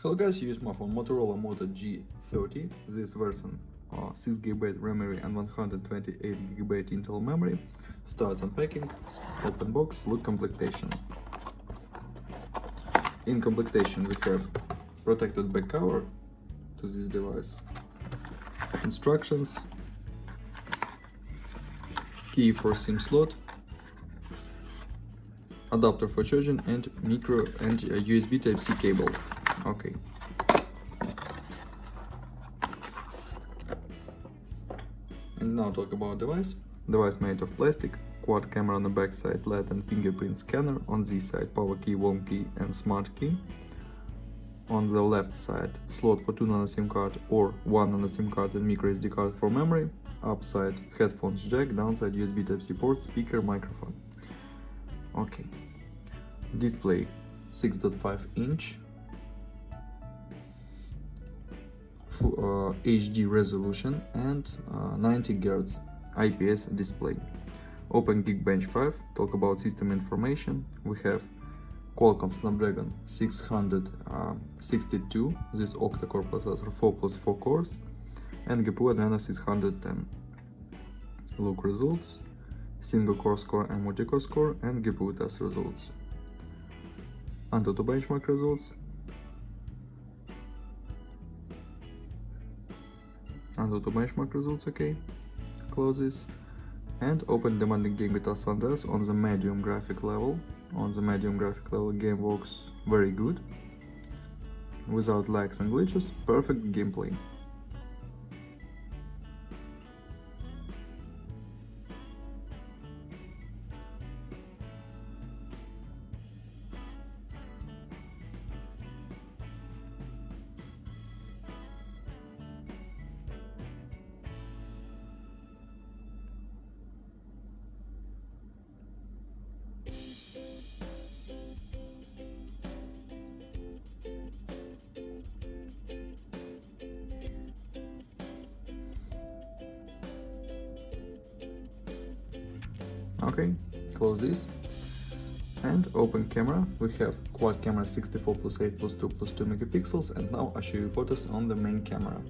Hello guys, use my phone Motorola Moto G30. This version 6GB memory and 128GB internal memory. Start unpacking, open box, look completion. In completion we have protected back cover to this device, instructions, key for SIM slot, adapter for charging and micro and USB Type-C cable. Okay. And now talk about device. Device made of plastic, quad camera on the back side, LED and fingerprint scanner. On this side, power key, warm key and smart key. On the left side, slot for 2 nano SIM card or 1 nano SIM card and micro SD card for memory. Upside, headphones jack, downside USB Type-C port, speaker, microphone. Okay. Display 6.5 inch. HD resolution and 90 Hz IPS display. Open Geekbench 5, talk about system information. We have Qualcomm Snapdragon 662, this octa-core processor, 4+4 cores, and GPU Adreno 610. Look results, single core score and multi-core score, and GPU test results. AnTuTu benchmark results. AnTuTu benchmark results, okay. Close this. And open demanding game Guitar San Andreas on the medium graphic level. On the medium graphic level, game works very good. Without lags and glitches, perfect gameplay. Okay, close this and open camera. We have quad camera 64+8+2+2 megapixels, and now I show you photos on the main camera.